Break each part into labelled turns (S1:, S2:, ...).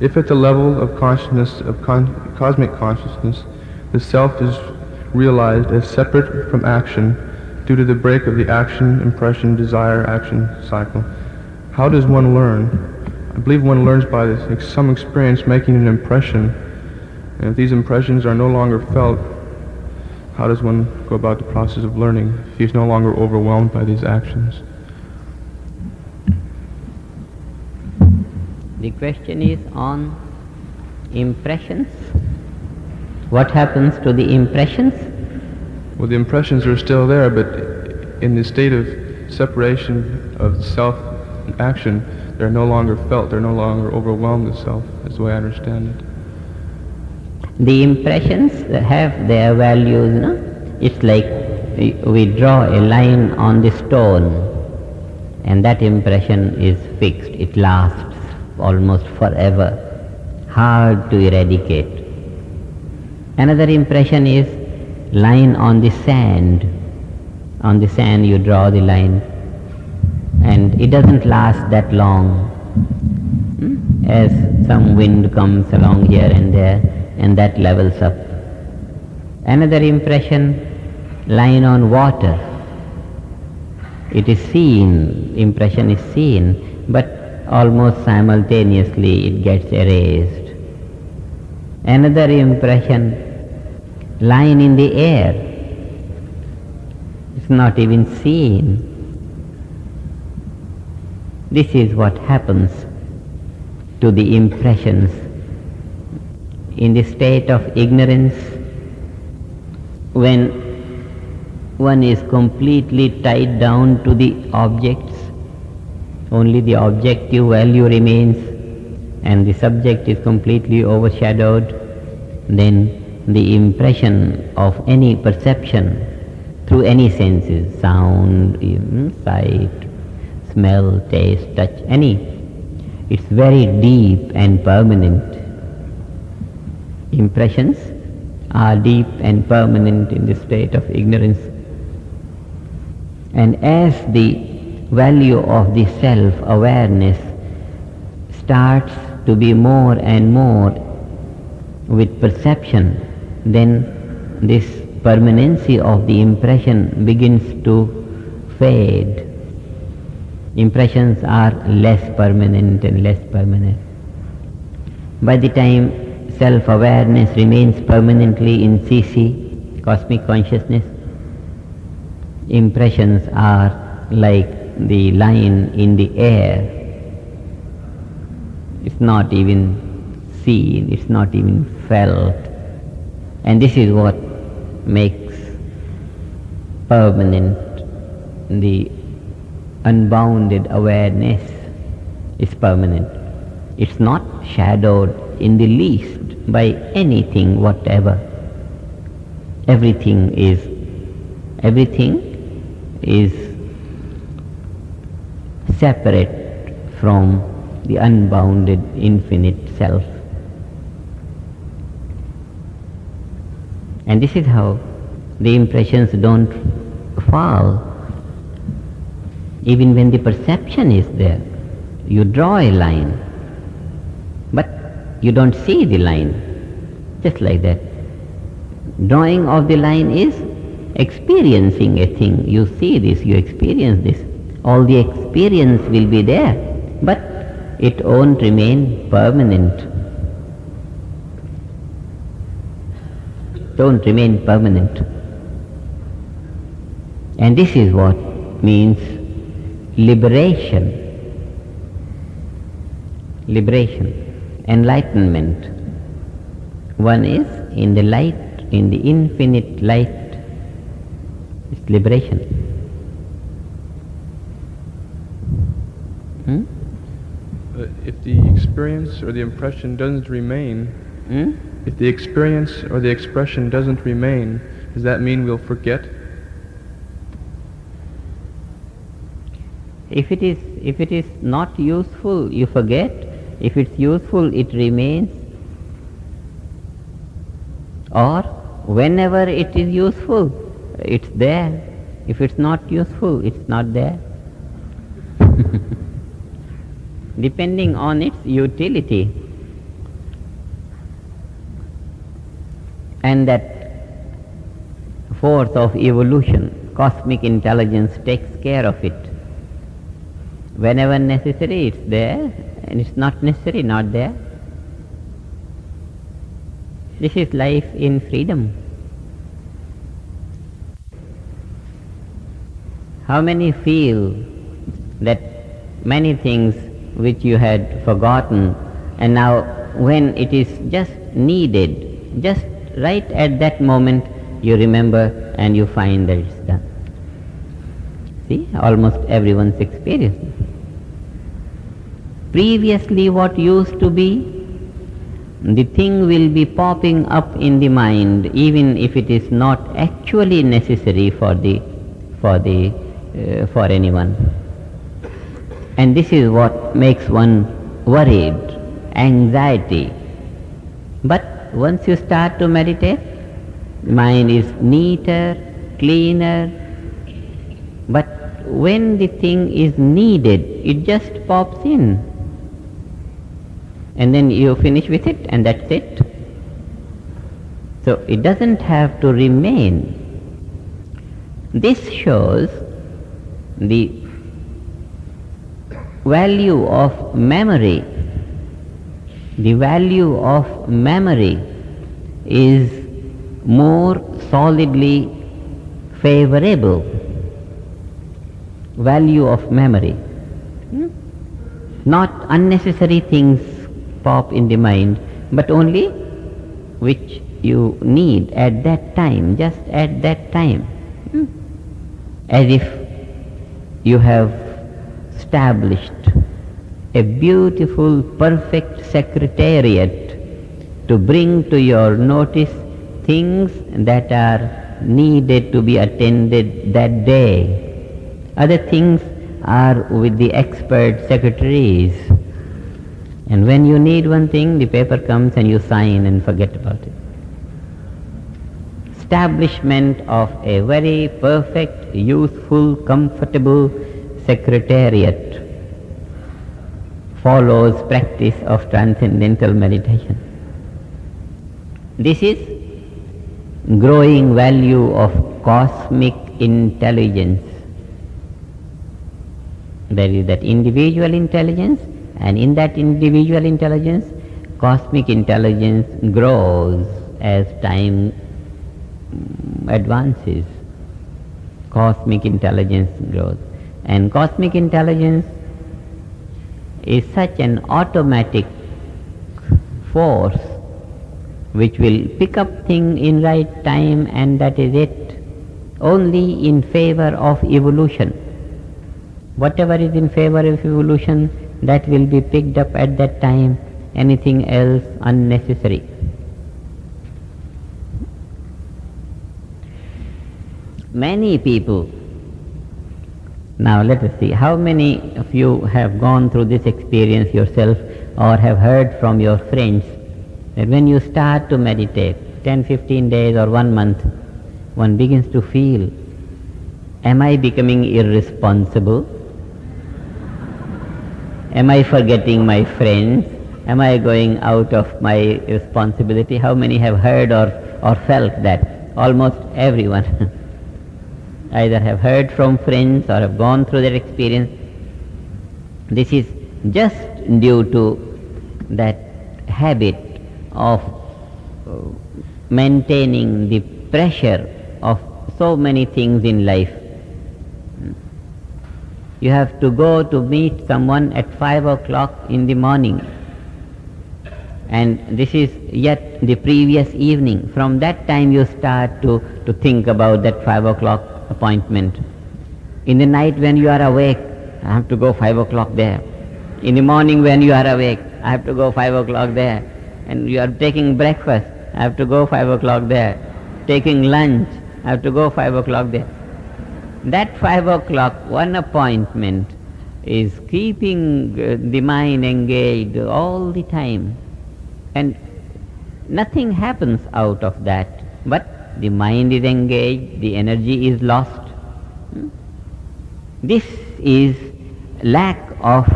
S1: If at the level of consciousness, of cosmic consciousness, the self is realized as separate from action due to the break of the action, impression, desire, action cycle, how does one learn? I believe one learns by some experience making an impression, and if these impressions are no longer felt, how does one go about the process of learning if he's no longer overwhelmed by these actions?
S2: The question is on impressions. What happens to the impressions?
S1: Well, the impressions are still there, but in the state of separation of self and action, they're no longer felt, they're no longer overwhelmed with self, is the way I understand it.
S2: The impressions have their values, no? It's like we draw a line on the stone, and that impression is fixed, it lasts almost forever, hard to eradicate. Another impression is line on the sand. On the sand you draw the line, and it doesn't last that long. As some wind comes along here and there, and that levels up. Another impression, line on water. It is seen, impression is seen, but almost simultaneously it gets erased. Another impression, line in the air. It's not even seen. This is what happens to the impressions. In the state of ignorance, when one is completely tied down to the objects, only the objective value remains and the subject is completely overshadowed, then the impression of any perception through any senses, sound, sight, smell, taste, touch, any, it's very deep and permanent. Impressions are deep and permanent in the state of ignorance. And as the value of the self-awareness starts to be more and more with perception, then this permanency of the impression begins to fade. Impressions are less permanent and less permanent. By the time self-awareness remains permanently in CC, cosmic consciousness, impressions are like the line in the air. It's not even seen, it's not even felt. And this is what makes permanent the unbounded awareness is permanent. It's not shadowed in the least by anything whatever. Everything is separate from the unbounded infinite self. And this is how the impressions don't fall. Even when the perception is there, you draw a line, but you don't see the line, just like that. Drawing of the line is experiencing a thing. You see this, you experience this. All the experience will be there, but it won't remain permanent. Don't remain permanent. And this is what means liberation. Liberation, enlightenment. One is in the light, in the infinite light. It's liberation.
S1: If the experience or the impression doesn't remain, if the experience or the expression doesn't remain, does that mean we'll forget?
S2: If it is not useful, you forget. If it's useful, it remains. Or whenever it is useful, it's there. If it's not useful, it's not there. Depending on its utility. And that force of evolution, cosmic intelligence, takes care of it. Whenever necessary, it's there, and it's not necessary, not there. This is life in freedom. How many feel that many things which you had forgotten, and now when it is just needed, just right at that moment, you remember and you find that it's done? See, almost everyone's experience. Previously what used to be, the thing will be popping up in the mind, even if it is not actually necessary for anyone. And this is what makes one worried, anxiety. But once you start to meditate, the mind is neater, cleaner. But when the thing is needed, it just pops in. And then you finish with it, and that's it. So it doesn't have to remain. This shows the value of memory. The value of memory is more solidly favorable. Value of memory. Not unnecessary things pop in the mind, but only which you need at that time, just at that time. As if you have established a beautiful, perfect secretariat to bring to your notice things that are needed to be attended that day. Other things are with the expert secretaries. And when you need one thing, the paper comes and you sign and forget about it. Establishment of a very perfect, useful, comfortable secretariat follows practice of transcendental meditation. This is growing value of cosmic intelligence. There is that individual intelligence, and in that individual intelligence, cosmic intelligence grows as time advances. Cosmic intelligence grows. And cosmic intelligence is such an automatic force which will pick up things in right time, and that is it. Only in favor of evolution. Whatever is in favor of evolution, that will be picked up at that time. Anything else unnecessary. Many people, now let us see, how many of you have gone through this experience yourself or have heard from your friends that when you start to meditate, 10, 15 days or 1 month, one begins to feel, am I becoming irresponsible? Am I forgetting my friends? Am I going out of my responsibility? How many have heard or felt that? Almost everyone. Either have heard from friends or have gone through their experience. This is just due to that habit of maintaining the pressure of so many things in life. You have to go to meet someone at 5 o'clock in the morning, and this is yet the previous evening. From that time you start to think about that 5 o'clock appointment. In the night when you are awake, I have to go 5 o'clock there. In the morning when you are awake, I have to go 5 o'clock there. And you are taking breakfast, I have to go 5 o'clock there. Taking lunch, I have to go 5 o'clock there. That 5 o'clock, one appointment, is keeping the mind engaged all the time. And nothing happens out of that, but the mind is engaged, the energy is lost. This is lack of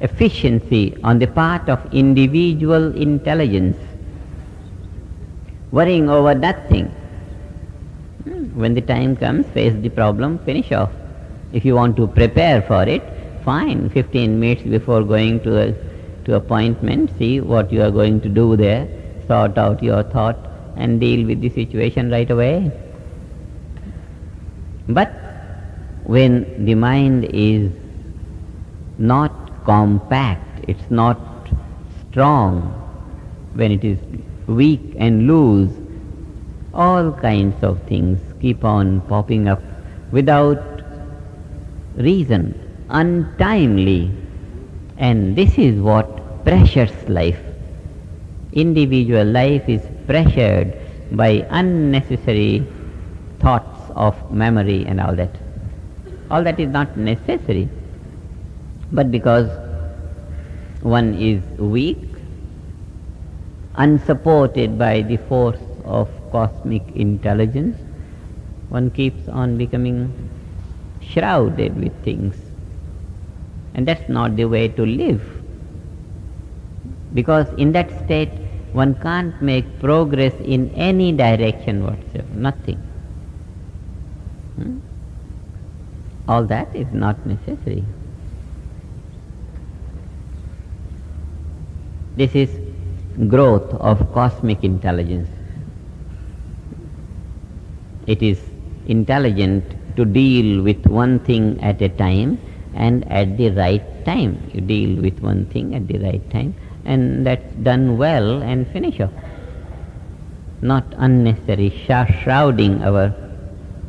S2: efficiency on the part of individual intelligence. worrying over nothing. When the time comes, face the problem, finish off. If you want to prepare for it, fine, 15 minutes before going to appointment, see what you are going to do there, sort out your thought and deal with the situation right away. But when the mind is not compact, it's not strong, when it is weak and loose, all kinds of things keep on popping up without reason, untimely. And this is what pressures life. Individual life is pressured by unnecessary thoughts of memory and all that. All that is not necessary. But because one is weak, unsupported by the force of cosmic intelligence, one keeps on becoming shrouded with things. And that's not the way to live. Because in that state, one can't make progress in any direction whatsoever, nothing. All that is not necessary. This is growth of cosmic intelligence. It is intelligent to deal with one thing at a time and at the right time. You deal with one thing at the right time, and that's done well and finish off. Not unnecessary shrouding our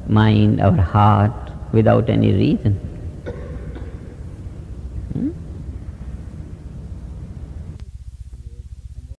S2: mind, our heart without any reason.